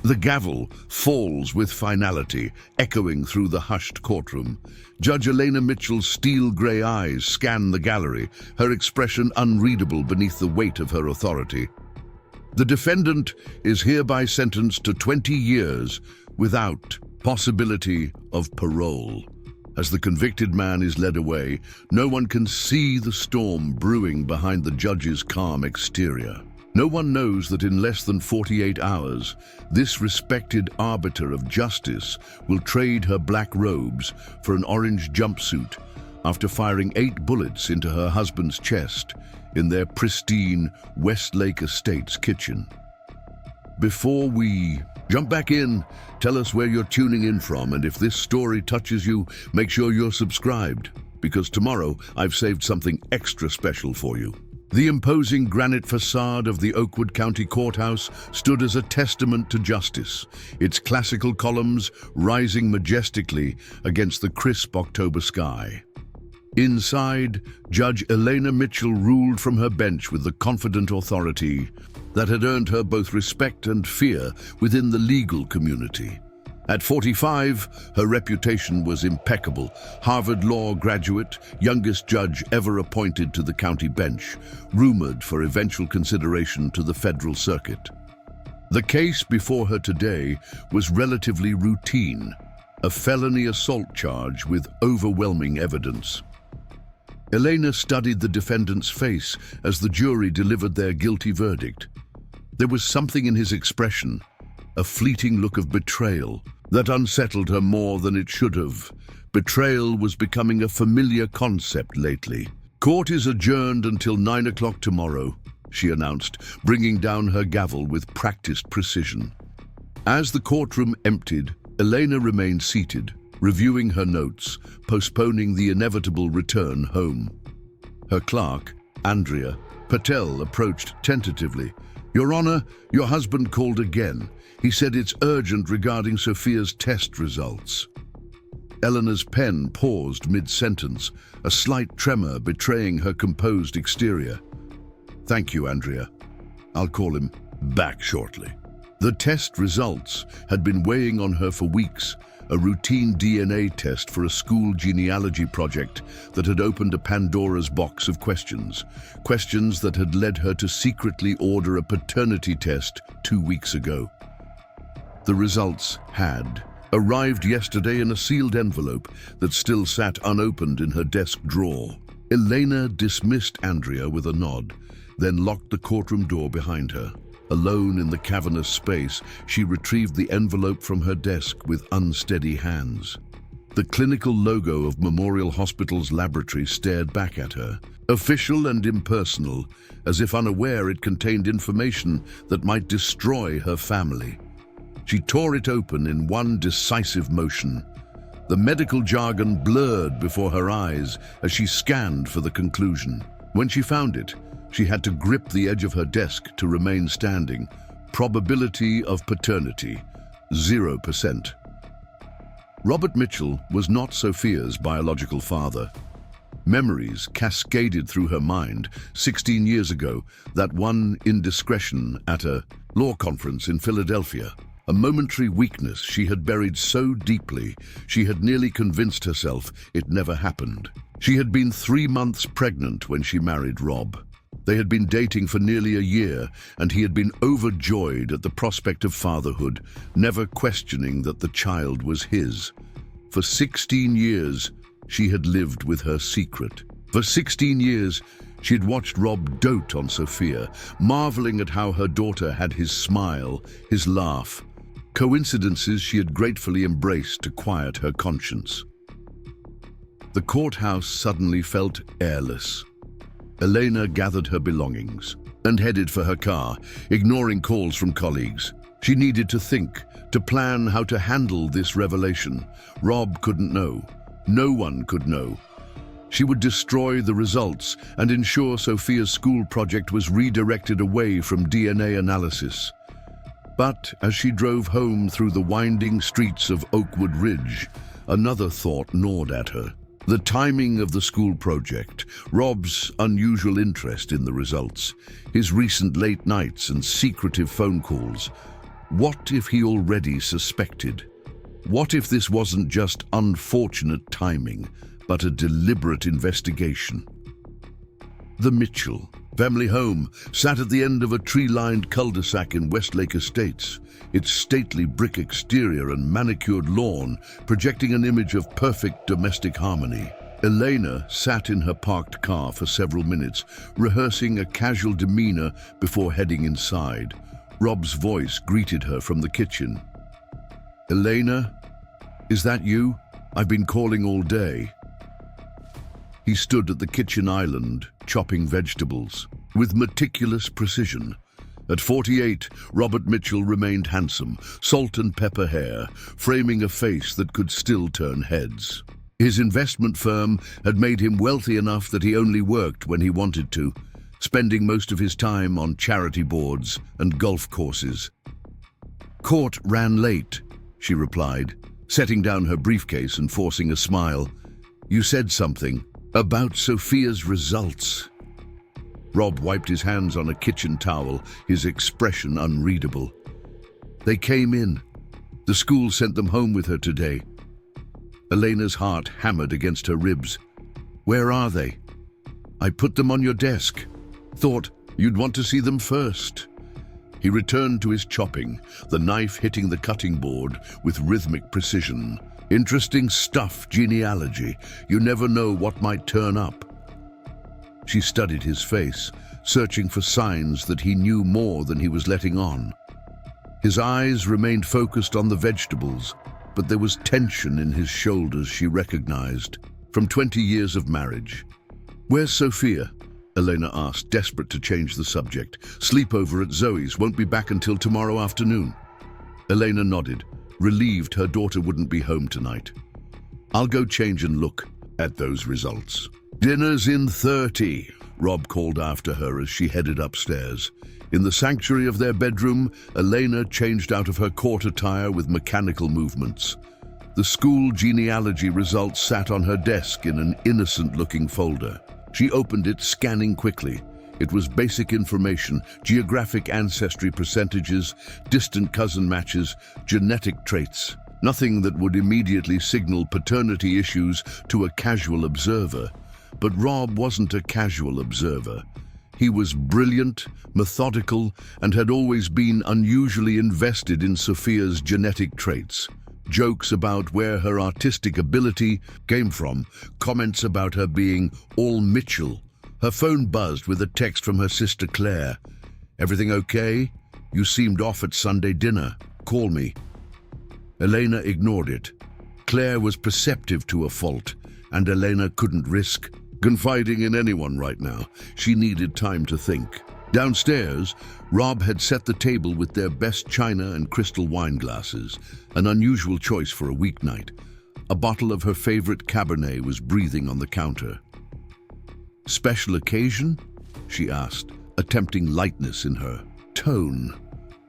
The gavel falls with finality, echoing through the hushed courtroom. Judge Elena Mitchell's steel-gray eyes scan the gallery, her expression unreadable beneath the weight of her authority. The defendant is hereby sentenced to 20 years without possibility of parole. As the convicted man is led away, no one can see the storm brewing behind the judge's calm exterior. No one knows that in less than 48 hours, this respected arbiter of justice will trade her black robes for an orange jumpsuit after firing 8 bullets into her husband's chest in their pristine Westlake Estates kitchen. Before we jump back in, tell us where you're tuning in from, and if this story touches you, make sure you're subscribed, because tomorrow I've saved something extra special for you. The imposing granite façade of the Oakwood County Courthouse stood as a testament to justice, its classical columns rising majestically against the crisp October sky. Inside, Judge Elena Mitchell ruled from her bench with the confident authority that had earned her both respect and fear within the legal community. At 45, her reputation was impeccable. Harvard Law graduate, youngest judge ever appointed to the county bench, rumored for eventual consideration to the federal circuit. The case before her today was relatively routine, a felony assault charge with overwhelming evidence. Elena studied the defendant's face as the jury delivered their guilty verdict. There was something in his expression, a fleeting look of betrayal, that unsettled her more than it should have. Betrayal was becoming a familiar concept lately. "Court is adjourned until 9 o'clock tomorrow," she announced, bringing down her gavel with practiced precision. As the courtroom emptied, Elena remained seated, reviewing her notes, postponing the inevitable return home. Her clerk, Andrea Patel, approached tentatively. "Your Honor, your husband called again. He said it's urgent regarding Sophia's test results." Eleanor's pen paused mid-sentence, a slight tremor betraying her composed exterior. "Thank you, Andrea. I'll call him back shortly." The test results had been weighing on her for weeks, a routine DNA test for a school genealogy project that had opened a Pandora's box of questions that had led her to secretly order a paternity test 2 weeks ago. The results had arrived yesterday in a sealed envelope that still sat unopened in her desk drawer. Elena dismissed Andrea with a nod, then locked the courtroom door behind her. Alone in the cavernous space, she retrieved the envelope from her desk with unsteady hands. The clinical logo of Memorial Hospital's laboratory stared back at her, official and impersonal, as if unaware it contained information that might destroy her family. She tore it open in one decisive motion. The medical jargon blurred before her eyes as she scanned for the conclusion. When she found it, she had to grip the edge of her desk to remain standing. Probability of paternity, 0%. Robert Mitchell was not Sophia's biological father. Memories cascaded through her mind 16 years ago, that one indiscretion at a law conference in Philadelphia. A momentary weakness she had buried so deeply, she had nearly convinced herself it never happened. She had been 3 months pregnant when she married Rob. They had been dating for nearly a year, and he had been overjoyed at the prospect of fatherhood, never questioning that the child was his. For 16 years, she had lived with her secret. For 16 years, she had watched Rob dote on Sophia, marveling at how her daughter had his smile, his laugh. Coincidences she had gratefully embraced to quiet her conscience. The courthouse suddenly felt airless. Elena gathered her belongings and headed for her car, ignoring calls from colleagues. She needed to think, to plan how to handle this revelation. Rob couldn't know. No one could know. She would destroy the results and ensure Sophia's school project was redirected away from DNA analysis. But as she drove home through the winding streets of Oakwood Ridge, another thought gnawed at her. The timing of the school project, Rob's unusual interest in the results, his recent late nights and secretive phone calls. What if he already suspected? What if this wasn't just unfortunate timing, but a deliberate investigation? The Mitchell family home sat at the end of a tree-lined cul-de-sac in Westlake Estates, its stately brick exterior and manicured lawn projecting an image of perfect domestic harmony. Elena sat in her parked car for several minutes, rehearsing a casual demeanor before heading inside. Rob's voice greeted her from the kitchen. "Elena, is that you? I've been calling all day." He stood at the kitchen island, chopping vegetables with meticulous precision. At 48, Robert Mitchell remained handsome, salt and pepper hair, framing a face that could still turn heads. His investment firm had made him wealthy enough that he only worked when he wanted to, spending most of his time on charity boards and golf courses. "Court ran late," she replied, setting down her briefcase and forcing a smile. "You said something about Sophia's results." Rob wiped his hands on a kitchen towel, his expression unreadable. "They came in. The school sent them home with her today." Elena's heart hammered against her ribs. "Where are they?" "I put them on your desk. Thought you'd want to see them first." He returned to his chopping, the knife hitting the cutting board with rhythmic precision. "Interesting stuff, genealogy. You never know what might turn up." She studied his face, searching for signs that he knew more than he was letting on. His eyes remained focused on the vegetables, but there was tension in his shoulders she recognized from 20 years of marriage. "Where's Sophia?" Elena asked, desperate to change the subject. "Sleepover at Zoe's, won't be back until tomorrow afternoon." Elena nodded, relieved her daughter wouldn't be home tonight. "I'll go change and look at those results." "Dinner's in 30, Rob called after her as she headed upstairs. In the sanctuary of their bedroom, Elena changed out of her court attire with mechanical movements. The school genealogy results sat on her desk in an innocent-looking folder. She opened it, scanning quickly. It was basic information, geographic ancestry percentages, distant cousin matches, genetic traits. Nothing that would immediately signal paternity issues to a casual observer. But Rob wasn't a casual observer. He was brilliant, methodical, and had always been unusually invested in Sophia's genetic traits. Jokes about where her artistic ability came from, comments about her being all Mitchell. Her phone buzzed with a text from her sister Claire. "Everything okay? You seemed off at Sunday dinner. Call me." Elena ignored it. Claire was perceptive to a fault, and Elena couldn't risk confiding in anyone right now. She needed time to think. Downstairs, Rob had set the table with their best china and crystal wine glasses, an unusual choice for a weeknight. A bottle of her favorite Cabernet was breathing on the counter. "Special occasion?" she asked, attempting lightness in her tone.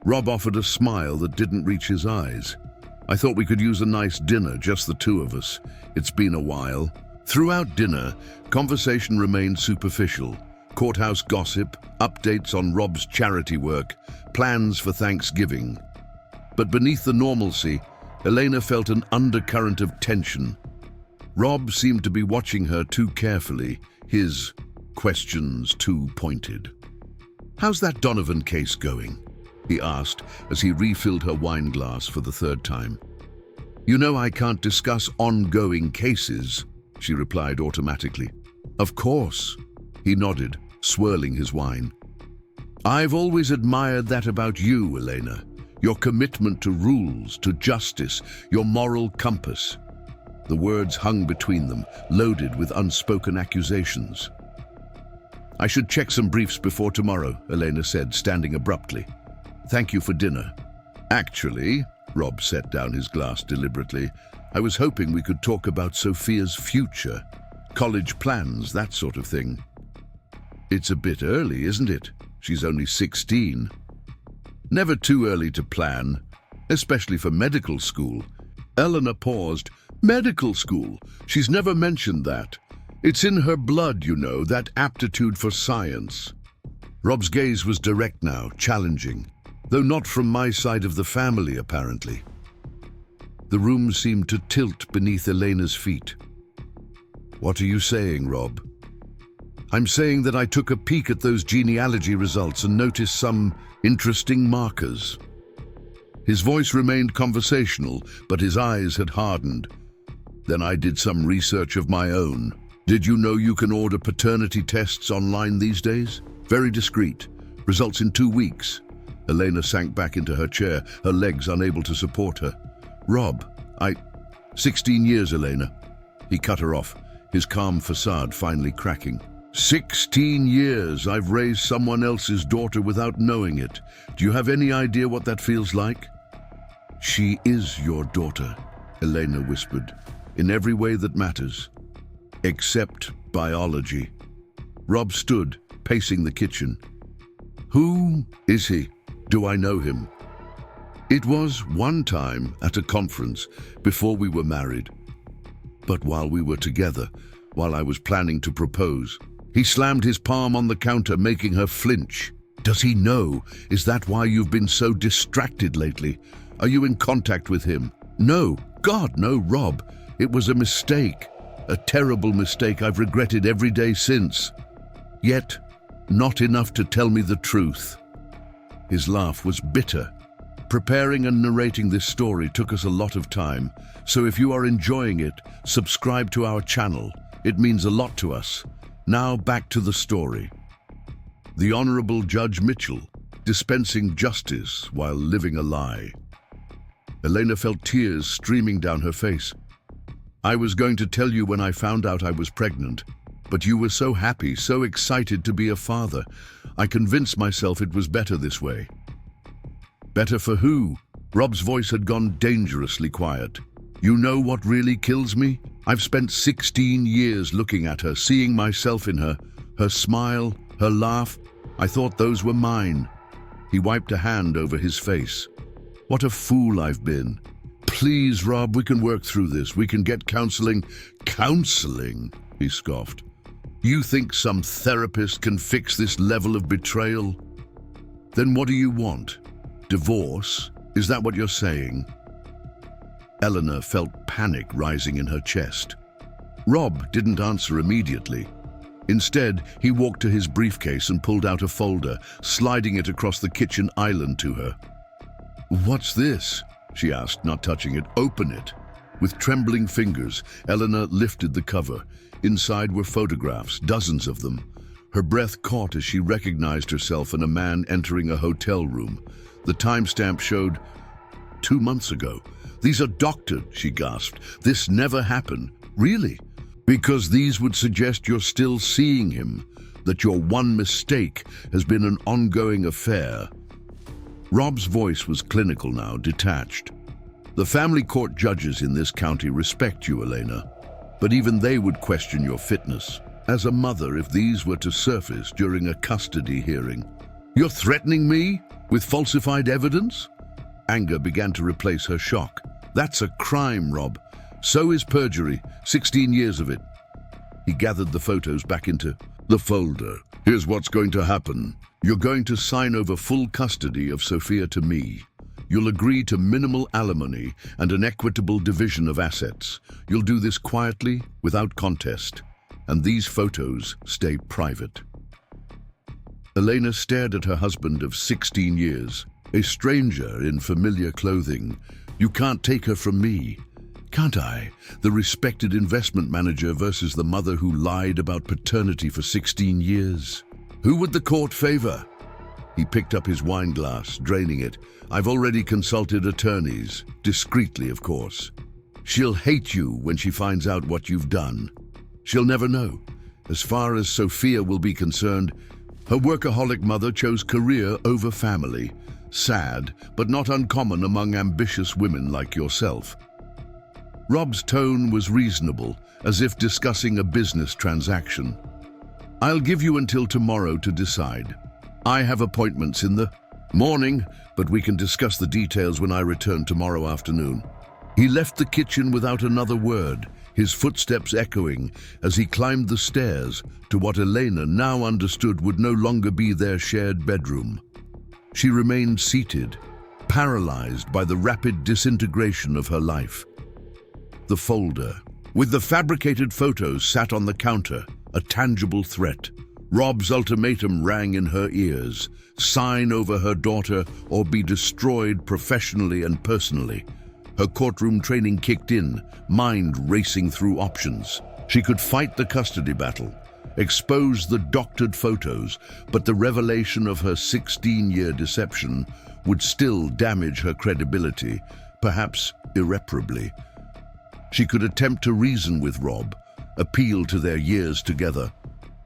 Rob offered a smile that didn't reach his eyes. "I thought we could use a nice dinner, just the two of us. It's been a while." Throughout dinner, conversation remained superficial. Courthouse gossip, updates on Rob's charity work, plans for Thanksgiving. But beneath the normalcy, Elena felt an undercurrent of tension. Rob seemed to be watching her too carefully, his questions too pointed. "How's that Donovan case going?" he asked as he refilled her wine glass for the third time. "You know I can't discuss ongoing cases," she replied automatically. "Of course," he nodded, swirling his wine. "I've always admired that about you, Elena. Your commitment to rules, to justice, your moral compass." The words hung between them, loaded with unspoken accusations. "I should check some briefs before tomorrow," Elena said, standing abruptly. "Thank you for dinner." "Actually," Rob set down his glass deliberately, "I was hoping we could talk about Sophia's future. College plans, that sort of thing." "It's a bit early, isn't it? She's only 16. "Never too early to plan, especially for medical school." Eleanor paused. "Medical school? She's never mentioned that. It's in her blood, you know, that aptitude for science." Rob's gaze was direct now, challenging. though not from my side of the family, apparently. The room seemed to tilt beneath Elena's feet. What are you saying, Rob? I'm saying that I took a peek at those genealogy results and noticed some interesting markers. His voice remained conversational, but his eyes had hardened. Then I did some research of my own. Did you know you can order paternity tests online these days? Very discreet. Results in 2 weeks. Elena sank back into her chair, her legs unable to support her. Rob, 16 years, Elena. He cut her off, his calm facade finally cracking. 16 years I've raised someone else's daughter without knowing it. Do you have any idea what that feels like? She is your daughter, Elena whispered, in every way that matters, except biology. Rob stood, pacing the kitchen. Who is he? Do I know him? It was one time at a conference before we were married. But while we were together, while I was planning to propose, he slammed his palm on the counter, making her flinch. Does he know? Is that why you've been so distracted lately? Are you in contact with him? No, God, no, Rob. It was a mistake, a terrible mistake I've regretted every day since. Yet, not enough to tell me the truth. His laugh was bitter. Preparing and narrating this story took us a lot of time, so if you are enjoying it, subscribe to our channel. It means a lot to us. Now back to the story. The Honorable Judge Mitchell, dispensing justice while living a lie. Elena felt tears streaming down her face. I was going to tell you when I found out I was pregnant, but you were so happy, so excited to be a father. I convinced myself it was better this way. Better for who? Rob's voice had gone dangerously quiet. You know what really kills me? I've spent 16 years looking at her, seeing myself in her. Her smile, her laugh. I thought those were mine. He wiped a hand over his face. What a fool I've been. Please, Rob, we can work through this. We can get counseling. Counseling? He scoffed. You think some therapist can fix this level of betrayal? Then what do you want? Divorce? Is that what you're saying? Eleanor felt panic rising in her chest. Rob didn't answer immediately. Instead, he walked to his briefcase and pulled out a folder, sliding it across the kitchen island to her. What's this? She asked, not touching it. Open it. With trembling fingers, Eleanor lifted the cover. Inside were photographs, dozens of them. Her breath caught as she recognized herself and a man entering a hotel room. The timestamp showed 2 months ago. These are doctored, she gasped. This never happened. Really? Because these would suggest you're still seeing him, that your one mistake has been an ongoing affair. Rob's voice was clinical now, detached. The family court judges in this county respect you, Elena, but even they would question your fitness. As a mother, if these were to surface during a custody hearing. You're threatening me with falsified evidence? Anger began to replace her shock. That's a crime, Rob. So is perjury. 16 years of it. He gathered the photos back into the folder. Here's what's going to happen. You're going to sign over full custody of Sophia to me. You'll agree to minimal alimony and an equitable division of assets. You'll do this quietly, without contest. And these photos stay private. Elena stared at her husband of 16 years, a stranger in familiar clothing. You can't take her from me. Can't I? The respected investment manager versus the mother who lied about paternity for 16 years. Who would the court favor? He picked up his wine glass, draining it. I've already consulted attorneys, discreetly, of course. She'll hate you when she finds out what you've done. She'll never know. As far as Sophia will be concerned, her workaholic mother chose career over family. Sad, but not uncommon among ambitious women like yourself. Rob's tone was reasonable, as if discussing a business transaction. I'll give you until tomorrow to decide. I have appointments in the morning, but we can discuss the details when I return tomorrow afternoon. He left the kitchen without another word, his footsteps echoing as he climbed the stairs to what Elena now understood would no longer be their shared bedroom. She remained seated, paralyzed by the rapid disintegration of her life. The folder, with the fabricated photos, sat on the counter, a tangible threat. Rob's ultimatum rang in her ears: sign over her daughter or be destroyed professionally and personally. Her courtroom training kicked in, mind racing through options. She could fight the custody battle, expose the doctored photos, but the revelation of her 16-year deception would still damage her credibility, perhaps irreparably. She could attempt to reason with Rob, appeal to their years together,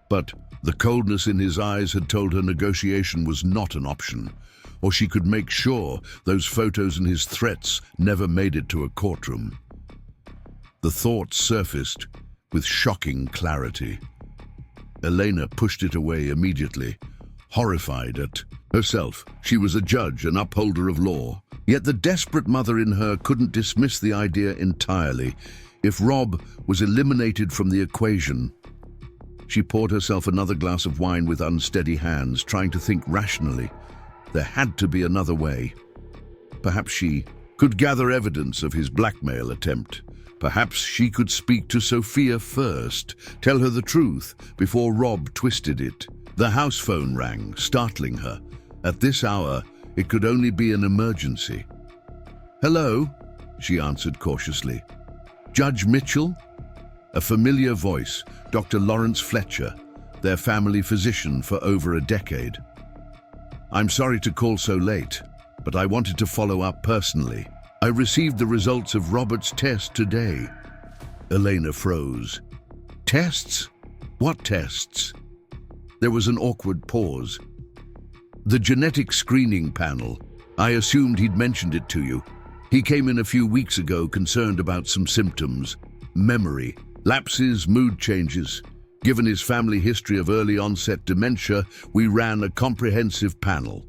but the coldness in his eyes had told her negotiation was not an option, or she could make sure those photos and his threats never made it to a courtroom. The thought surfaced with shocking clarity. Elena pushed it away immediately, horrified at herself. She was a judge, an upholder of law. Yet the desperate mother in her couldn't dismiss the idea entirely. If Rob was eliminated from the equation. She poured herself another glass of wine with unsteady hands, trying to think rationally. There had to be another way. Perhaps she could gather evidence of his blackmail attempt. Perhaps she could speak to Sophia first, tell her the truth before Rob twisted it. The house phone rang, startling her. At this hour, it could only be an emergency. "Hello," she answered cautiously. "Judge Mitchell?" A familiar voice, Dr. Lawrence Fletcher, their family physician for over a decade. "I'm sorry to call so late, but I wanted to follow up personally. I received the results of Robert's test today." Elena froze. "Tests? What tests?" There was an awkward pause. "The genetic screening panel. I assumed he'd mentioned it to you. He came in a few weeks ago concerned about some symptoms. Memory, lapses, mood changes. Given his family history of early onset dementia, we ran a comprehensive panel."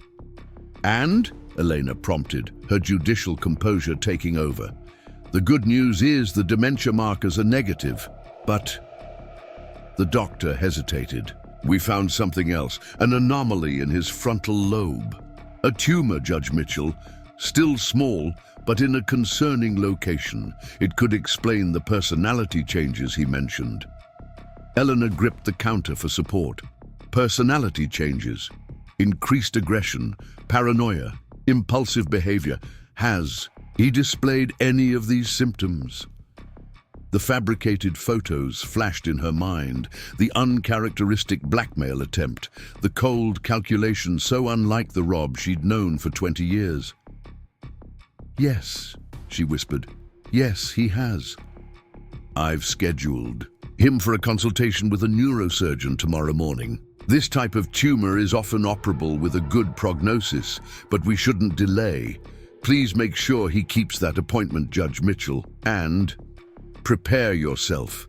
"And?" Elena prompted, her judicial composure taking over. "The good news is the dementia markers are negative, but..." The doctor hesitated. "We found something else, an anomaly in his frontal lobe. A tumor, Judge Mitchell, still small, but in a concerning location. It could explain the personality changes he mentioned." Elena gripped the counter for support. Personality changes, increased aggression, paranoia, impulsive behavior. Has he displayed any of these symptoms? The fabricated photos flashed in her mind, the uncharacteristic blackmail attempt, the cold calculation so unlike the Rob she'd known for 20 years. "Yes," she whispered. "Yes, he has. I've scheduled him for a consultation with a neurosurgeon tomorrow morning. This type of tumor is often operable with a good prognosis, but we shouldn't delay. Please make sure he keeps that appointment, Judge Mitchell, and prepare yourself.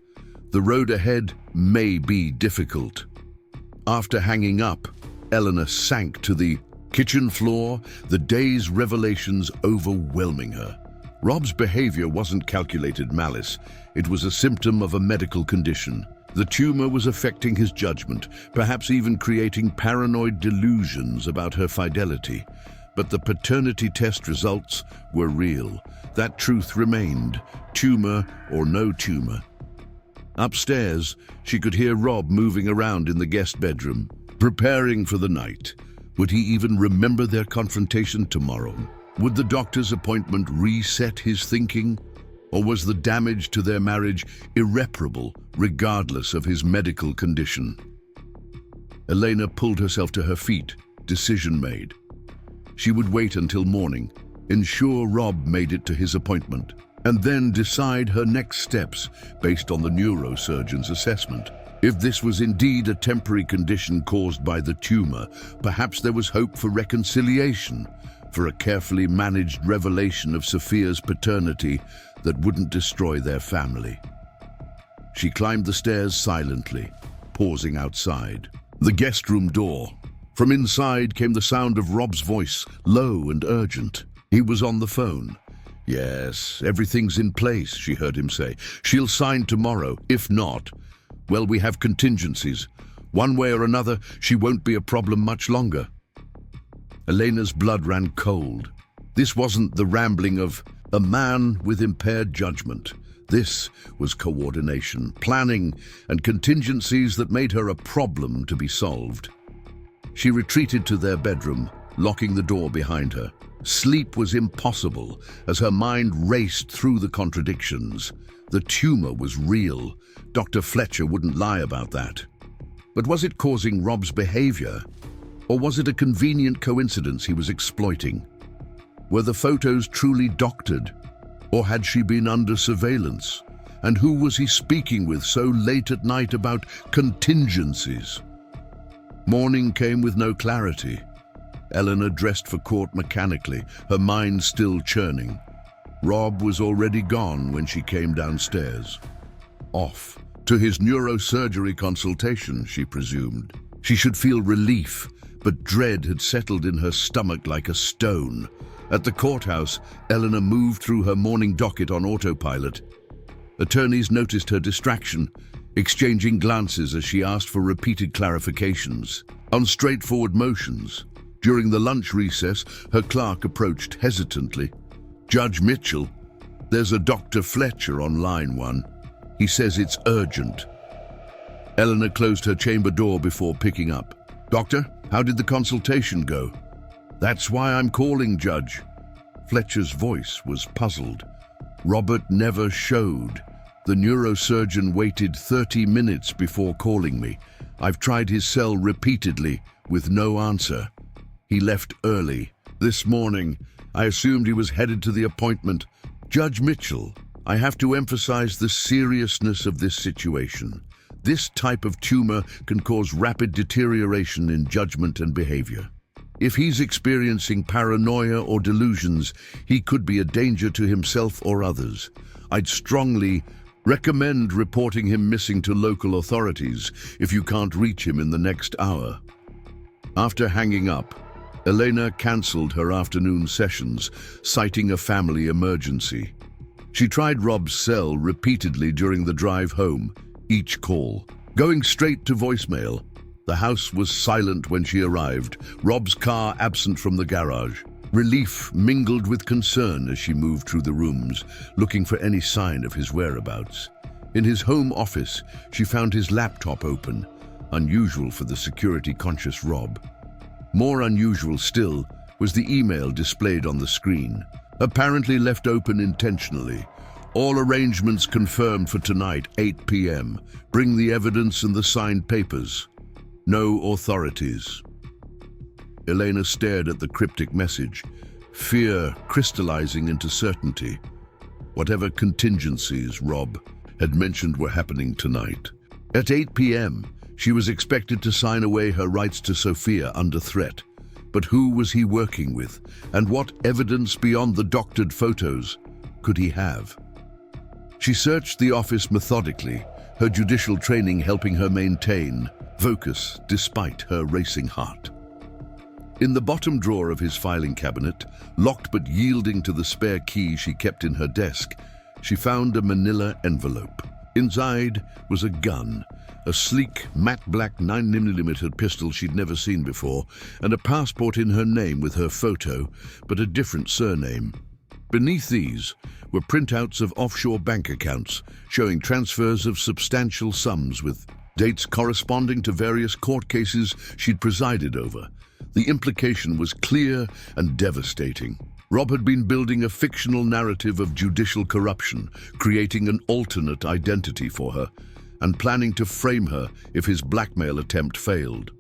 The road ahead may be difficult." After hanging up, Elena sank to the kitchen floor, the day's revelations overwhelming her. Rob's behavior wasn't calculated malice. It was a symptom of a medical condition. The tumor was affecting his judgment, perhaps even creating paranoid delusions about her fidelity. But the paternity test results were real. That truth remained, tumor or no tumor. Upstairs, she could hear Rob moving around in the guest bedroom, preparing for the night. Would he even remember their confrontation tomorrow? Would the doctor's appointment reset his thinking? Or was the damage to their marriage irreparable, regardless of his medical condition? Elena pulled herself to her feet, decision made. She would wait until morning, ensure Rob made it to his appointment, and then decide her next steps based on the neurosurgeon's assessment. If this was indeed a temporary condition caused by the tumor, perhaps there was hope for reconciliation, for a carefully managed revelation of Sophia's paternity that wouldn't destroy their family. She climbed the stairs silently, pausing outside. The guest room door. From inside came the sound of Rob's voice, low and urgent. He was on the phone. "Yes, everything's in place," she heard him say. "She'll sign tomorrow. If not, well, we have contingencies. One way or another, she won't be a problem much longer." Elena's blood ran cold. This wasn't the rambling of a man with impaired judgment. This was coordination, planning, and contingencies that made her a problem to be solved. She retreated to their bedroom, locking the door behind her. Sleep was impossible as her mind raced through the contradictions. The tumor was real. Dr. Fletcher wouldn't lie about that. But was it causing Rob's behavior? Or was it a convenient coincidence he was exploiting? Were the photos truly doctored? Or had she been under surveillance? And who was he speaking with so late at night about contingencies? Morning came with no clarity. Elena dressed for court mechanically, her mind still churning. Rob was already gone when she came downstairs. Off to his neurosurgery consultation, she presumed. She should feel relief, but dread had settled in her stomach like a stone. At the courthouse, Elena moved through her morning docket on autopilot. Attorneys noticed her distraction, exchanging glances as she asked for repeated clarifications on straightforward motions. During the lunch recess, her clerk approached hesitantly. "Judge Mitchell, there's a Dr. Fletcher on line 1. He says it's urgent." Elena closed her chamber door before picking up. "Doctor, how did the consultation go?" "That's why I'm calling, Judge." Fletcher's voice was puzzled. "Robert never showed. The neurosurgeon waited 30 minutes before calling me. I've tried his cell repeatedly with no answer. He left early. This morning, I assumed he was headed to the appointment. Judge Mitchell, I have to emphasize the seriousness of this situation. This type of tumor can cause rapid deterioration in judgment and behavior. If he's experiencing paranoia or delusions, he could be a danger to himself or others. I'd strongly recommend reporting him missing to local authorities if you can't reach him in the next hour." After hanging up, Elena cancelled her afternoon sessions, citing a family emergency. She tried Rob's cell repeatedly during the drive home, each call going straight to voicemail. The house was silent when she arrived, Rob's car absent from the garage. Relief mingled with concern as she moved through the rooms, looking for any sign of his whereabouts. In his home office, she found his laptop open, unusual for the security-conscious Rob. More unusual still was the email displayed on the screen, apparently left open intentionally. "All arrangements confirmed for tonight, 8 p.m. Bring the evidence and the signed papers. No authorities." Elena stared at the cryptic message, fear crystallizing into certainty. Whatever contingencies Rob had mentioned were happening tonight. At 8 p.m., she was expected to sign away her rights to Sophia under threat. But who was he working with, and what evidence beyond the doctored photos could he have? She searched the office methodically, her judicial training helping her maintain focus despite her racing heart. In the bottom drawer of his filing cabinet, locked but yielding to the spare key she kept in her desk, she found a manila envelope. Inside was a gun, a sleek, matte black 9mm pistol she'd never seen before, and a passport in her name with her photo, but a different surname. Beneath these were printouts of offshore bank accounts, showing transfers of substantial sums with dates corresponding to various court cases she'd presided over. The implication was clear and devastating. Rob had been building a fictional narrative of judicial corruption, creating an alternate identity for her, and planning to frame her if his blackmail attempt failed.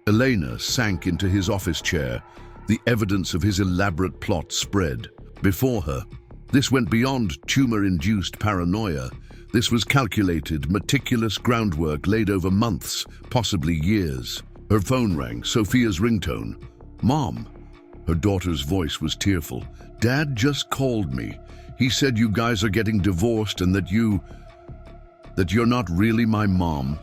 Elena sank into his office chair, the evidence of his elaborate plot spread before her. This went beyond tumor-induced paranoia. This was calculated, meticulous groundwork laid over months, possibly years. Her phone rang, Sophia's ringtone. "Mom." Her daughter's voice was tearful. "Dad just called me. He said you guys are getting divorced and that you're not really my mom.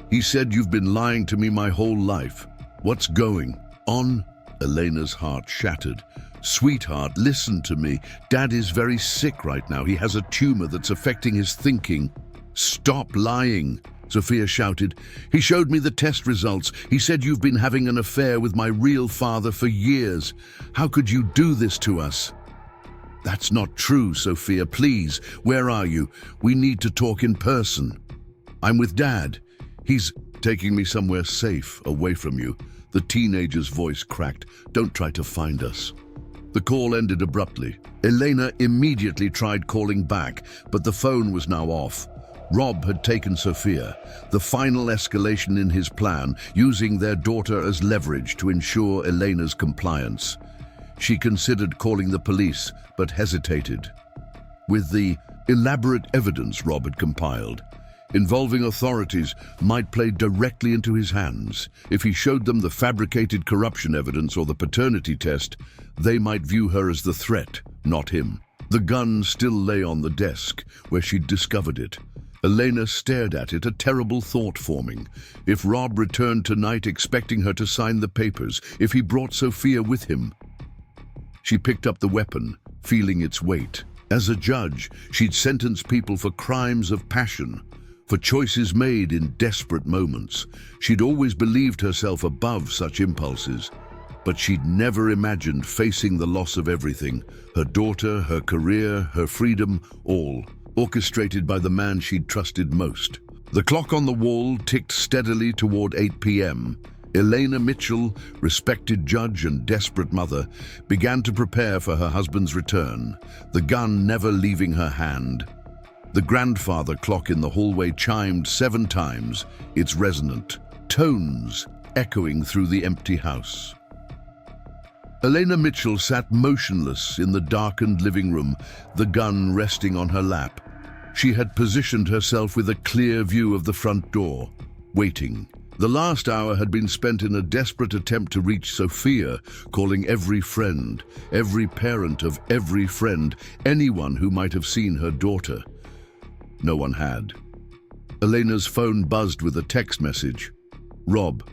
He said you've been lying to me my whole life. What's going on?" Elena's heart shattered. "Sweetheart, listen to me. Dad is very sick right now. He has a tumor that's affecting his thinking. Stop lying." Sophia shouted. "He showed me the test results. He said you've been having an affair with my real father for years. How could you do this to us?" "That's not true, Sophia. Please, where are you? We need to talk in person." "I'm with Dad. He's taking me somewhere safe, away from you." The teenager's voice cracked. "Don't try to find us." The call ended abruptly. Elena immediately tried calling back, but the phone was now off. Rob had taken Sophia, the final escalation in his plan, using their daughter as leverage to ensure Elena's compliance. She considered calling the police, but hesitated. With the elaborate evidence Rob had compiled, involving authorities might play directly into his hands. If he showed them the fabricated corruption evidence or the paternity test, they might view her as the threat, not him. The gun still lay on the desk, where she'd discovered it. Elena stared at it, a terrible thought forming. If Rob returned tonight expecting her to sign the papers, if he brought Sophia with him. She picked up the weapon, feeling its weight. As a judge, she'd sentence people for crimes of passion, for choices made in desperate moments. She'd always believed herself above such impulses, but she'd never imagined facing the loss of everything, her daughter, her career, her freedom, all orchestrated by the man she'd trusted most. The clock on the wall ticked steadily toward 8 p.m. Elena Mitchell, respected judge and desperate mother, began to prepare for her husband's return, the gun never leaving her hand. The grandfather clock in the hallway chimed 7 times, its resonant tones echoing through the empty house. Elena Mitchell sat motionless in the darkened living room, the gun resting on her lap. She had positioned herself with a clear view of the front door, waiting. The last hour had been spent in a desperate attempt to reach Sophia, calling every friend, every parent of every friend, anyone who might have seen her daughter. No one had. Elena's phone buzzed with a text message. "Rob,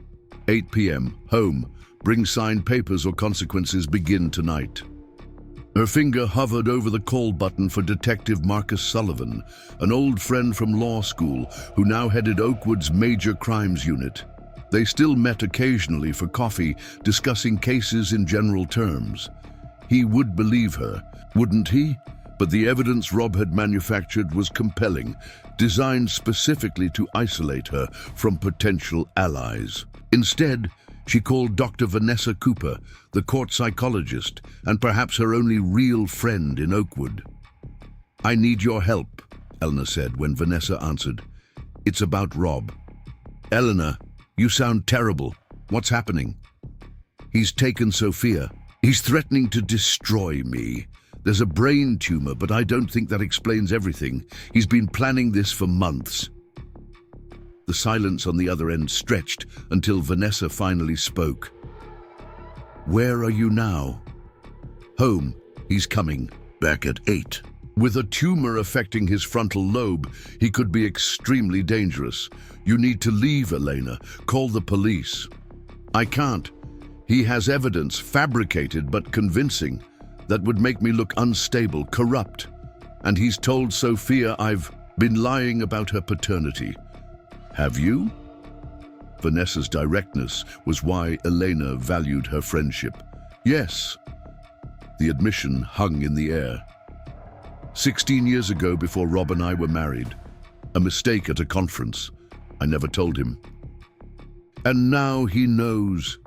8 p.m, home. Bring signed papers or consequences begin tonight." Her finger hovered over the call button for Detective Marcus Sullivan, an old friend from law school who now headed Oakwood's major crimes unit. They still met occasionally for coffee, discussing cases in general terms. He would believe her, wouldn't he? But the evidence Rob had manufactured was compelling, designed specifically to isolate her from potential allies. Instead, she called Dr. Vanessa Cooper, the court psychologist, and perhaps her only real friend in Oakwood. "I need your help," Elena said when Vanessa answered. "It's about Rob." "Elena, you sound terrible. What's happening?" "He's taken Sophia. He's threatening to destroy me. There's a brain tumor, but I don't think that explains everything. He's been planning this for months." The silence on the other end stretched until Vanessa finally spoke. "Where are you now?" "Home. He's coming. Back at 8. With a tumor affecting his frontal lobe, he could be extremely dangerous. You need to leave, Elena. Call the police." "I can't. He has evidence, fabricated but convincing, that would make me look unstable, corrupt. And he's told Sophia I've been lying about her paternity." "Have you?" Vanessa's directness was why Elena valued her friendship. "Yes." The admission hung in the air. 16 years ago, before Rob and I were married. A mistake at a conference. I never told him. "And now he knows,"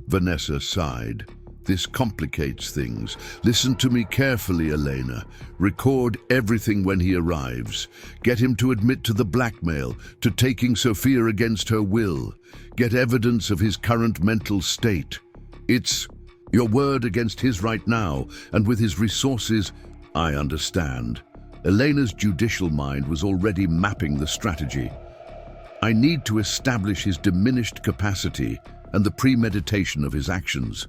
Vanessa sighed. "This complicates things. Listen to me carefully, Elena. Record everything when he arrives. Get him to admit to the blackmail, to taking Sophia against her will. Get evidence of his current mental state. It's your word against his right now, and with his resources, I understand." Elena's judicial mind was already mapping the strategy. "I need to establish his diminished capacity and the premeditation of his actions."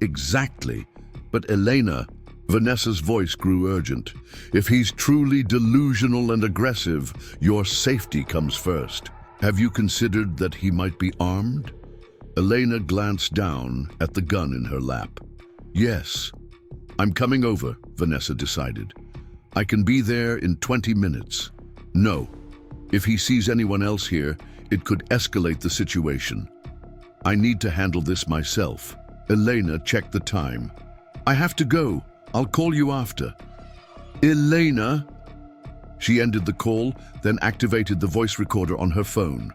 "Exactly. But Elena," Vanessa's voice grew urgent, "if he's truly delusional and aggressive, your safety comes first. Have you considered that he might be armed?" Elena glanced down at the gun in her lap. "Yes. I'm coming over," Vanessa decided. "I can be there in 20 minutes. No. If he sees anyone else here, it could escalate the situation. I need to handle this myself. Elena checked the time. I have to go. I'll call you after. Elena? She ended the call, then activated the voice recorder on her phone.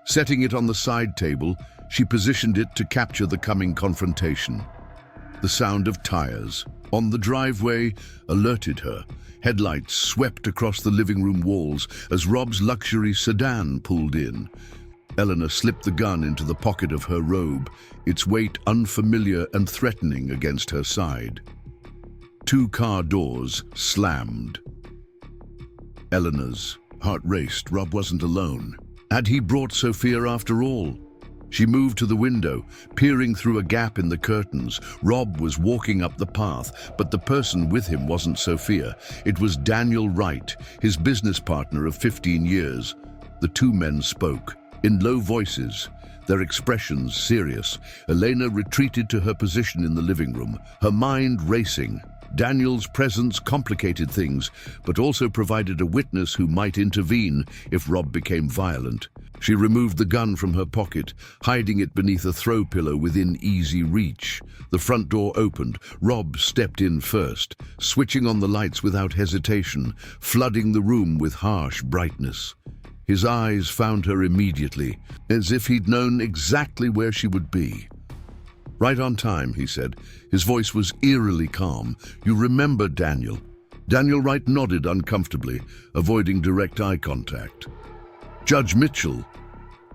Setting it on the side table, she positioned it to capture the coming confrontation. The sound of tires on the driveway alerted her. Headlights swept across the living room walls as Rob's luxury sedan pulled in. Elena slipped the gun into the pocket of her robe, its weight unfamiliar and threatening against her side. Two car doors slammed. Elena's heart raced. Rob wasn't alone. Had he brought Sophia after all? She moved to the window, peering through a gap in the curtains. Rob was walking up the path, but the person with him wasn't Sophia. It was Daniel Wright, his business partner of 15 years. The two men spoke, in low voices, their expressions serious. Elena retreated to her position in the living room, her mind racing. Daniel's presence complicated things, but also provided a witness who might intervene if Rob became violent. She removed the gun from her pocket, hiding it beneath a throw pillow within easy reach. The front door opened. Rob stepped in first, switching on the lights without hesitation, flooding the room with harsh brightness. His eyes found her immediately, as if he'd known exactly where she would be. Right on time, he said. His voice was eerily calm. You remember Daniel? Daniel Wright nodded uncomfortably, avoiding direct eye contact. Judge Mitchell.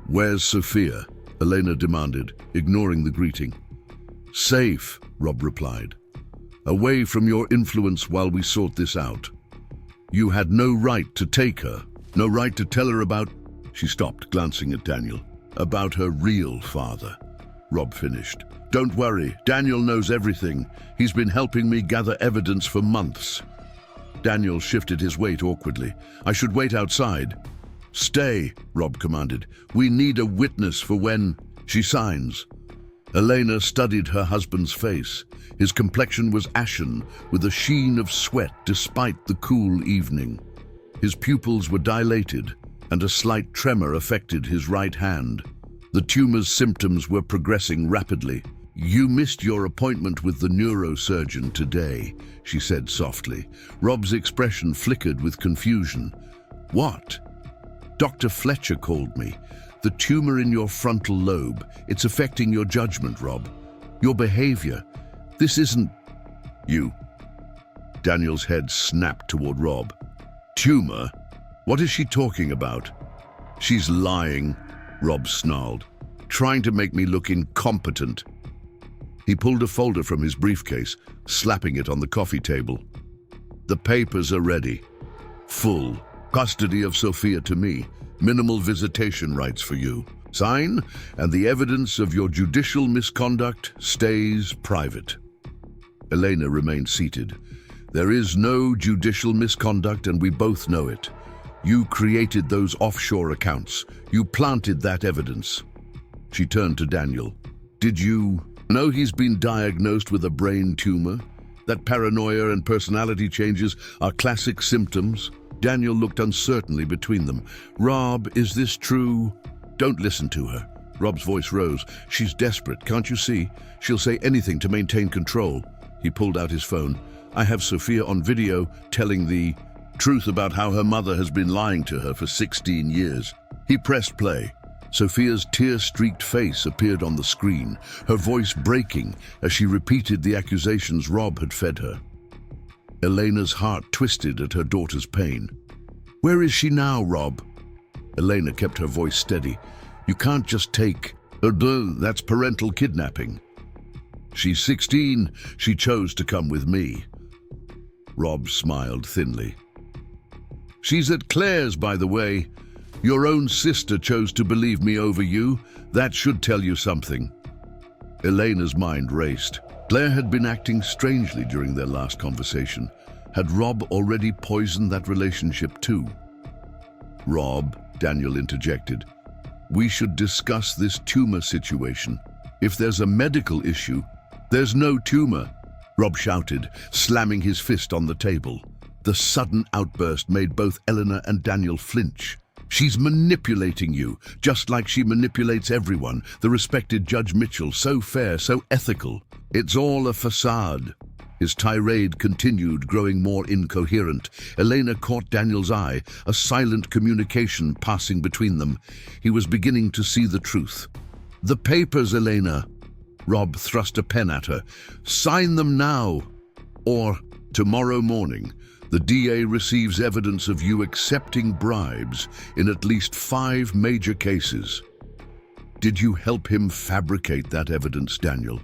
Where's Sophia? Elena demanded, ignoring the greeting. Safe, Rob replied. Away from your influence while we sort this out. You had no right to take her, no right to tell her about... She stopped, glancing at Daniel. About her real father. Rob finished. Don't worry, Daniel knows everything. He's been helping me gather evidence for months. Daniel shifted his weight awkwardly. I should wait outside. Stay, Rob commanded. We need a witness for when she signs. Elena studied her husband's face. His complexion was ashen, with a sheen of sweat despite the cool evening. His pupils were dilated, and a slight tremor affected his right hand. The tumor's symptoms were progressing rapidly. You missed your appointment with the neurosurgeon today, she said softly. Rob's expression flickered with confusion. What? Dr. Fletcher called me. The tumor in your frontal lobe. It's affecting your judgment, Rob. Your behavior. This isn't... You. Daniel's head snapped toward Rob. Tumor? What is she talking about? She's lying, Rob snarled, trying to make me look incompetent. He pulled a folder from his briefcase, slapping it on the coffee table. The papers are ready. Full custody of Sophia to me. Minimal visitation rights for you. Sign, and the evidence of your judicial misconduct stays private. Elena remained seated. There is no judicial misconduct, and we both know it. You created those offshore accounts. You planted that evidence. She turned to Daniel. Did you know he's been diagnosed with a brain tumor? That paranoia and personality changes are classic symptoms? Daniel looked uncertainly between them. Rob, is this true? Don't listen to her. Rob's voice rose. She's desperate, can't you see? She'll say anything to maintain control. He pulled out his phone. I have Sophia on video telling the truth about how her mother has been lying to her for 16 years. He pressed play. Sophia's tear-streaked face appeared on the screen, her voice breaking as she repeated the accusations Rob had fed her. Elena's heart twisted at her daughter's pain. Where is she now, Rob? Elena kept her voice steady. You can't just take... That's parental kidnapping. She's 16. She chose to come with me. Rob smiled thinly. She's at Claire's, by the way. Your own sister chose to believe me over you. That should tell you something. Elena's mind raced. Claire had been acting strangely during their last conversation. Had Rob already poisoned that relationship too? Rob, Daniel interjected, we should discuss this tumor situation. If there's a medical issue, there's no tumor, Rob shouted, slamming his fist on the table. The sudden outburst made both Elena and Daniel flinch. She's manipulating you, just like she manipulates everyone. The respected Judge Mitchell, so fair, so ethical. It's all a façade. His tirade continued, growing more incoherent. Elena caught Daniel's eye, a silent communication passing between them. He was beginning to see the truth. "The papers, Elena." Rob thrust a pen at her. "Sign them now, or tomorrow morning. The DA receives evidence of you accepting bribes in at least 5 major cases." "Did you help him fabricate that evidence, Daniel?"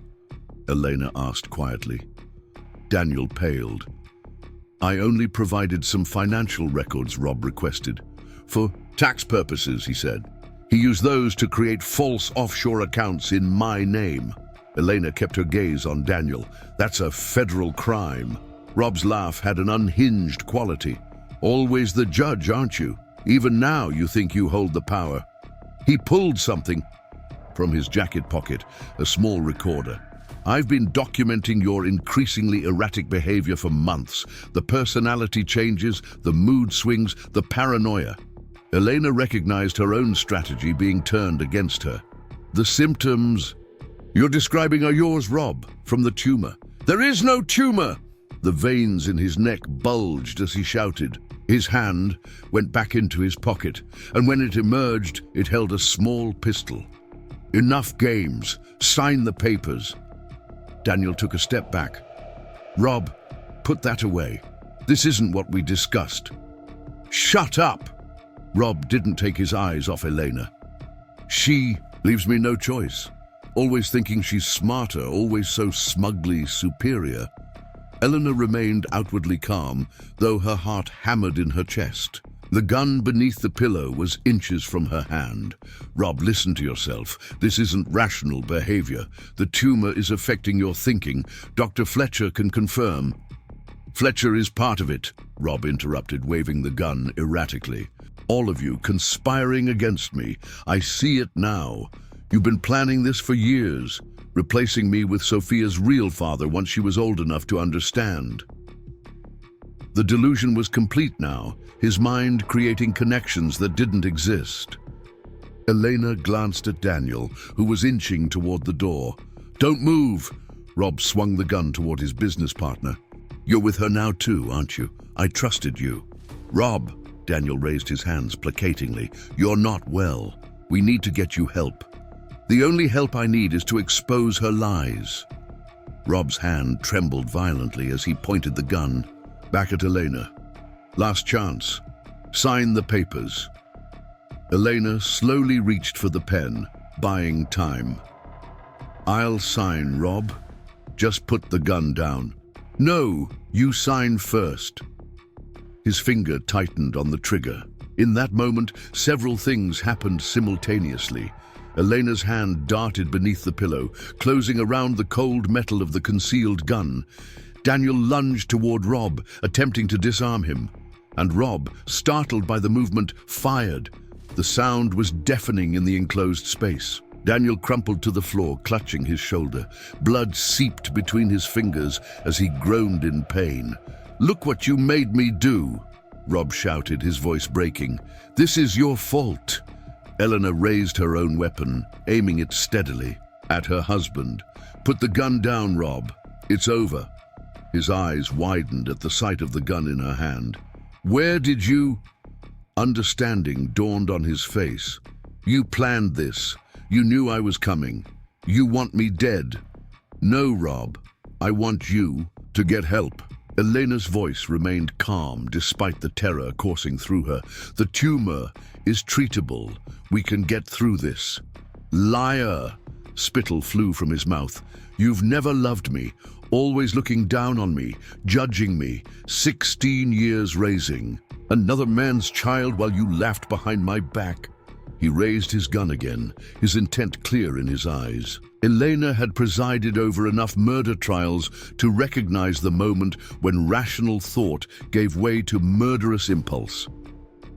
Elena asked quietly. Daniel paled. "I only provided some financial records," Rob requested. "For tax purposes," he said. "He used those to create false offshore accounts in my name." Elena kept her gaze on Daniel. "That's a federal crime." Rob's laugh had an unhinged quality. "Always the judge, aren't you? Even now you think you hold the power." He pulled something from his jacket pocket, a small recorder. "I've been documenting your increasingly erratic behavior for months. The personality changes, the mood swings, the paranoia." Elena recognized her own strategy being turned against her. "The symptoms you're describing are yours, Rob, from the tumor." "There is no tumor!" The veins in his neck bulged as he shouted. His hand went back into his pocket, and when it emerged, it held a small pistol. "Enough games. Sign the papers." Daniel took a step back. "Rob, put that away. This isn't what we discussed." "Shut up!" Rob didn't take his eyes off Elena. "She leaves me no choice. Always thinking she's smarter, always so smugly superior." Elena remained outwardly calm, though her heart hammered in her chest. The gun beneath the pillow was inches from her hand. "Rob, listen to yourself. This isn't rational behavior. The tumor is affecting your thinking. Dr. Fletcher can confirm." "Fletcher is part of it," Rob interrupted, waving the gun erratically. "All of you conspiring against me. I see it now. You've been planning this for years, replacing me with Sophia's real father once she was old enough to understand." The delusion was complete now, his mind creating connections that didn't exist. Elena glanced at Daniel, who was inching toward the door. "Don't move!" Rob swung the gun toward his business partner. "You're with her now too, aren't you? I trusted you." "Rob," Daniel raised his hands placatingly, "you're not well. We need to get you help." "The only help I need is to expose her lies." Rob's hand trembled violently as he pointed the gun back at Elena. "Last chance. Sign the papers." Elena slowly reached for the pen, buying time. "I'll sign, Rob. Just put the gun down." "No, you sign first." His finger tightened on the trigger. In that moment, several things happened simultaneously. Elena's hand darted beneath the pillow, closing around the cold metal of the concealed gun. Daniel lunged toward Rob, attempting to disarm him. And Rob, startled by the movement, fired. The sound was deafening in the enclosed space. Daniel crumpled to the floor, clutching his shoulder. Blood seeped between his fingers as he groaned in pain. "Look what you made me do!" Rob shouted, his voice breaking. "This is your fault." Elena raised her own weapon, aiming it steadily at her husband. "Put the gun down, Rob. It's over." His eyes widened at the sight of the gun in her hand. "Where did you—" Understanding dawned on his face. "You planned this. You knew I was coming. You want me dead." "No, Rob. I want you to get help." Elena's voice remained calm despite the terror coursing through her. "The tumor is treatable. We can get through this." "Liar!" Spittle flew from his mouth. "You've never loved me, always looking down on me, judging me, 16 years raising. Another man's child while you laughed behind my back." He raised his gun again, his intent clear in his eyes. Elena had presided over enough murder trials to recognize the moment when rational thought gave way to murderous impulse.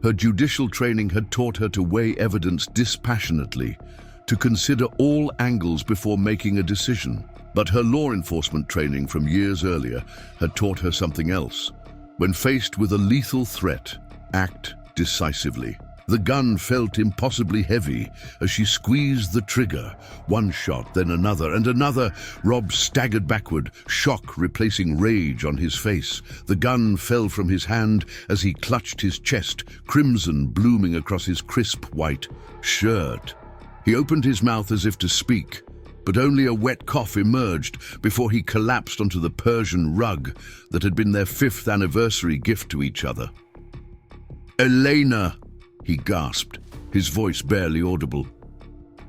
Her judicial training had taught her to weigh evidence dispassionately, to consider all angles before making a decision. But her law enforcement training from years earlier had taught her something else. When faced with a lethal threat, act decisively. The gun felt impossibly heavy as she squeezed the trigger. One shot, then another, and another. Rob staggered backward, shock replacing rage on his face. The gun fell from his hand as he clutched his chest, crimson blooming across his crisp white shirt. He opened his mouth as if to speak, but only a wet cough emerged before he collapsed onto the Persian rug that had been their 5th anniversary gift to each other. "Elena!" he gasped, his voice barely audible.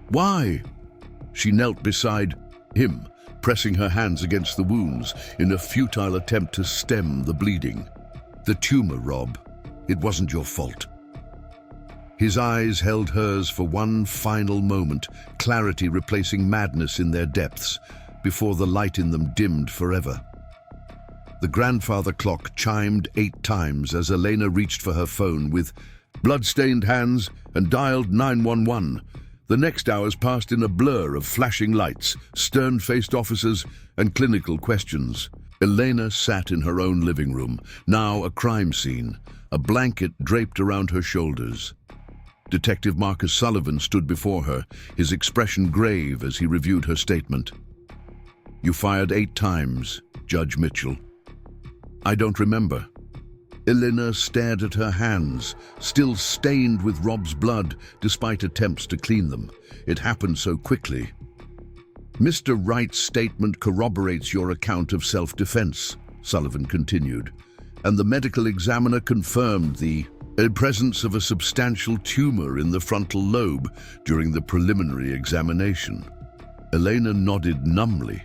"Why?" She knelt beside him, pressing her hands against the wounds in a futile attempt to stem the bleeding. "The tumor, Rob. It wasn't your fault." His eyes held hers for one final moment, clarity replacing madness in their depths, before the light in them dimmed forever. The grandfather clock chimed 8 times as Elena reached for her phone with blood-stained hands and dialed 911. The next hours passed in a blur of flashing lights, stern-faced officers, and clinical questions. Elena sat in her own living room, now a crime scene, a blanket draped around her shoulders. Detective Marcus Sullivan stood before her, his expression grave as he reviewed her statement. "You fired 8 times, Judge Mitchell." "I don't remember." Elena stared at her hands, still stained with Rob's blood despite attempts to clean them. It happened so quickly. "Mr. Wright's statement corroborates your account of self-defense," Sullivan continued, "and the medical examiner confirmed the presence of a substantial tumor in the frontal lobe during the preliminary examination." Elena nodded numbly.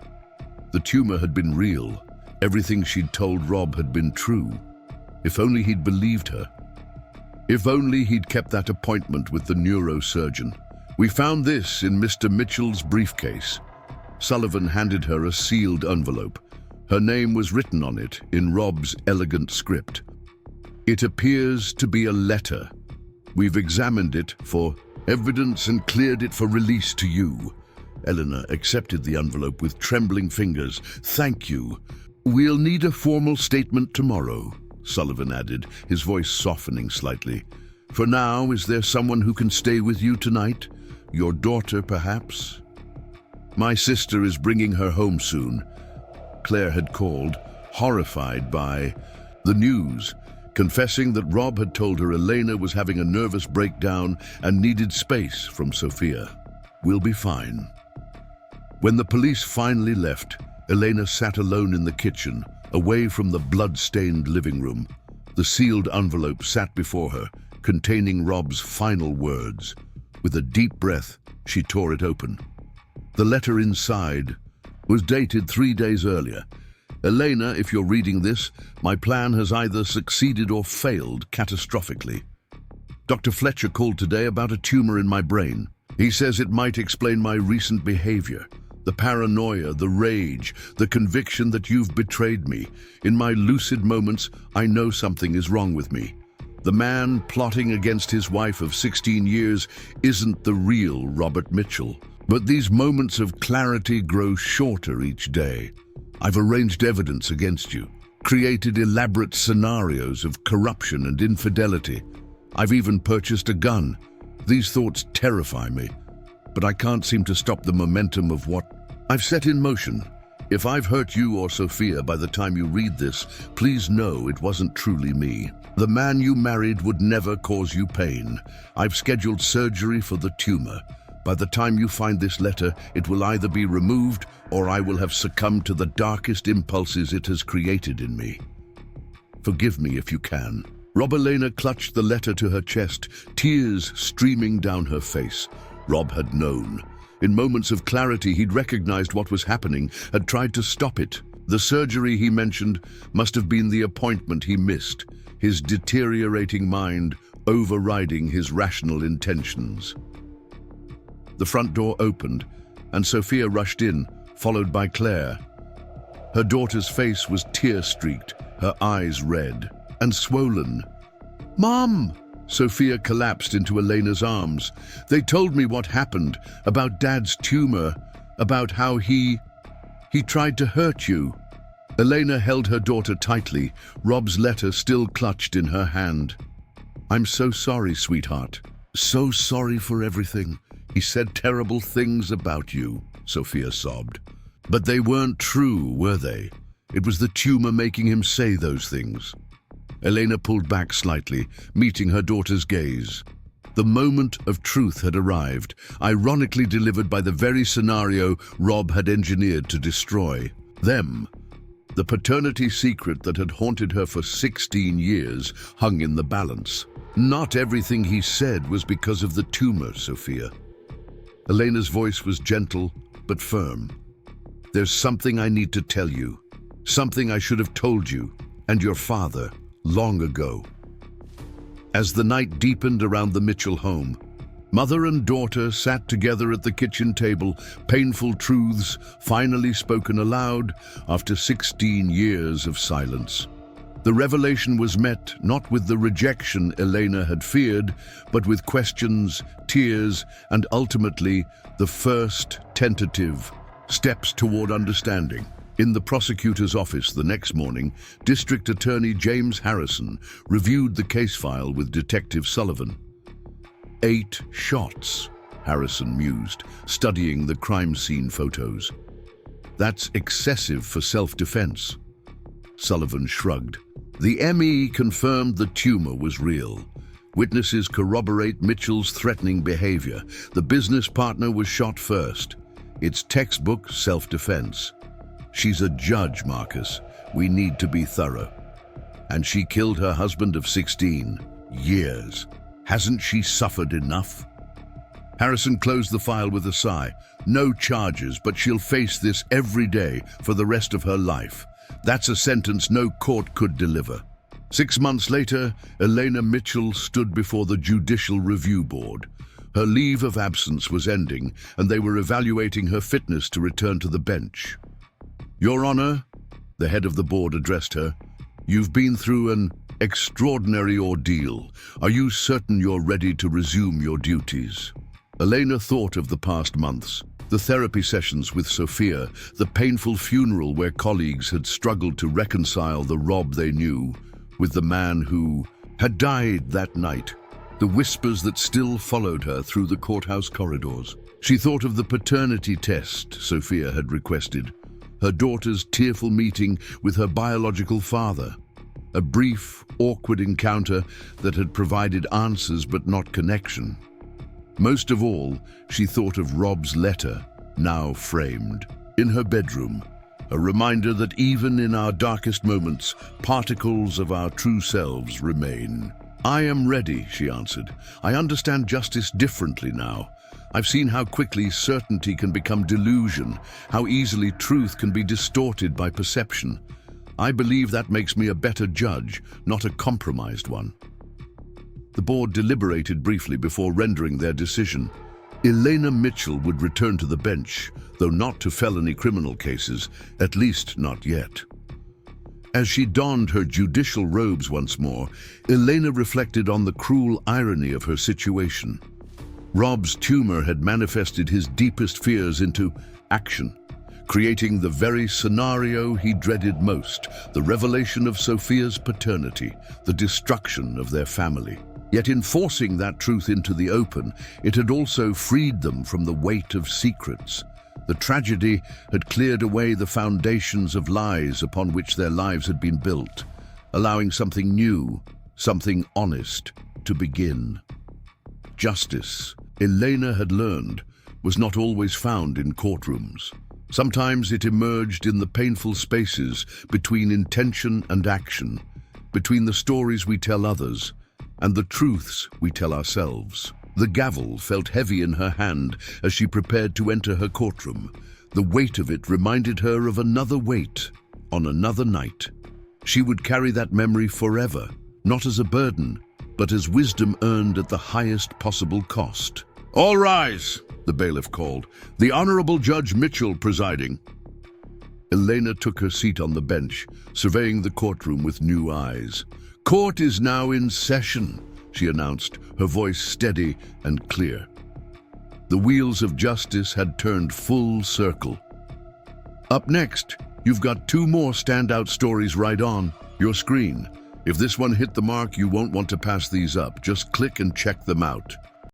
The tumor had been real. Everything she'd told Rob had been true. If only he'd believed her. If only he'd kept that appointment with the neurosurgeon. "We found this in Mr. Mitchell's briefcase." Sullivan handed her a sealed envelope. Her name was written on it in Rob's elegant script. "It appears to be a letter. We've examined it for evidence and cleared it for release to you." Elena accepted the envelope with trembling fingers. "Thank you. We'll need a formal statement tomorrow," Sullivan added, his voice softening slightly. "For now, is there someone who can stay with you tonight? Your daughter, perhaps?" "My sister is bringing her home soon," Claire had called, horrified by the news, confessing that Rob had told her Elena was having a nervous breakdown and needed space from Sophia. "We'll be fine." When the police finally left, Elena sat alone in the kitchen, away from the blood-stained living room. The sealed envelope sat before her, containing Rob's final words. With a deep breath, she tore it open. The letter inside was dated 3 days earlier. "Elena, if you're reading this, my plan has either succeeded or failed catastrophically. Dr. Fletcher called today about a tumor in my brain. He says it might explain my recent behavior. The paranoia, the rage, the conviction that you've betrayed me. In my lucid moments, I know something is wrong with me. The man plotting against his wife of 16 years isn't the real Robert Mitchell. But these moments of clarity grow shorter each day. I've arranged evidence against you, created elaborate scenarios of corruption and infidelity. I've even purchased a gun. These thoughts terrify me, but I can't seem to stop the momentum of what I've set in motion. If I've hurt you or Sophia by the time you read this, please know it wasn't truly me. The man you married would never cause you pain. I've scheduled surgery for the tumor. By the time you find this letter, it will either be removed or I will have succumbed to the darkest impulses it has created in me. Forgive me if you can." Rob Elena clutched the letter to her chest, tears streaming down her face. Rob had known. In moments of clarity, he'd recognized what was happening, had tried to stop it. The surgery he mentioned must have been the appointment he missed, his deteriorating mind overriding his rational intentions. The front door opened, and Sophia rushed in, followed by Claire. Her daughter's face was tear-streaked, her eyes red and swollen. "Mom!" Sophia collapsed into Elena's arms. "They told me what happened, about Dad's tumor, about how he tried to hurt you." Elena held her daughter tightly, Rob's letter still clutched in her hand. "I'm so sorry, sweetheart. So sorry for everything. He said terrible things about you," Sophia sobbed. "But they weren't true, were they? It was the tumor making him say those things." Elena pulled back slightly, meeting her daughter's gaze. The moment of truth had arrived, ironically delivered by the very scenario Rob had engineered to destroy them. The paternity secret that had haunted her for 16 years hung in the balance. "Not everything he said was because of the tumor, Sophia." Elena's voice was gentle but firm. "There's something I need to tell you. Something I should have told you and your father long ago." As the night deepened around the Mitchell home, mother and daughter sat together at the kitchen table, painful truths finally spoken aloud after 16 years of silence. The revelation was met not with the rejection Elena had feared, but with questions, tears, and ultimately the first tentative steps toward understanding. In the prosecutor's office the next morning, District Attorney James Harrison reviewed the case file with Detective Sullivan. 8 shots, Harrison mused, studying the crime scene photos. "That's excessive for self-defense." Sullivan shrugged. "The ME confirmed the tumor was real. Witnesses corroborate Mitchell's threatening behavior. The business partner was shot first. It's textbook self-defense. She's a judge, Marcus. We need to be thorough. And she killed her husband of 16 years. Hasn't she suffered enough?" Harrison closed the file with a sigh. "No charges, but she'll face this every day for the rest of her life. That's a sentence no court could deliver." 6 months later, Elena Mitchell stood before the Judicial Review Board. Her leave of absence was ending, and they were evaluating her fitness to return to the bench. "Your Honor," the head of the board addressed her, "you've been through an extraordinary ordeal. Are you certain you're ready to resume your duties?" Elena thought of the past months, the therapy sessions with Sophia, the painful funeral where colleagues had struggled to reconcile the Rob they knew with the man who had died that night, the whispers that still followed her through the courthouse corridors. She thought of the paternity test Sophia had requested, her daughter's tearful meeting with her biological father, a brief, awkward encounter that had provided answers but not connection. Most of all, she thought of Rob's letter, now framed in her bedroom, a reminder that even in our darkest moments, particles of our true selves remain. "I am ready," she answered. "I understand justice differently now. I've seen how quickly certainty can become delusion, how easily truth can be distorted by perception. I believe that makes me a better judge, not a compromised one." The board deliberated briefly before rendering their decision. Elena Mitchell would return to the bench, though not to felony criminal cases, at least not yet. As she donned her judicial robes once more, Elena reflected on the cruel irony of her situation. Rob's tumor had manifested his deepest fears into action, creating the very scenario he dreaded most, the revelation of Sophia's paternity, the destruction of their family. Yet in forcing that truth into the open, it had also freed them from the weight of secrets. The tragedy had cleared away the foundations of lies upon which their lives had been built, allowing something new, something honest, to begin. Justice, Elena had learned, was not always found in courtrooms. Sometimes it emerged in the painful spaces between intention and action, between the stories we tell others and the truths we tell ourselves. The gavel felt heavy in her hand as she prepared to enter her courtroom. The weight of it reminded her of another weight on another night. She would carry that memory forever, not as a burden, but as wisdom earned at the highest possible cost. "All rise," the bailiff called. "The Honorable Judge Mitchell presiding." Elena took her seat on the bench, surveying the courtroom with new eyes. "Court is now in session," she announced, her voice steady and clear. The wheels of justice had turned full circle. "Up next, you've got 2 more standout stories right on your screen. If this one hit the mark, you won't want to pass these up. Just click and check them out.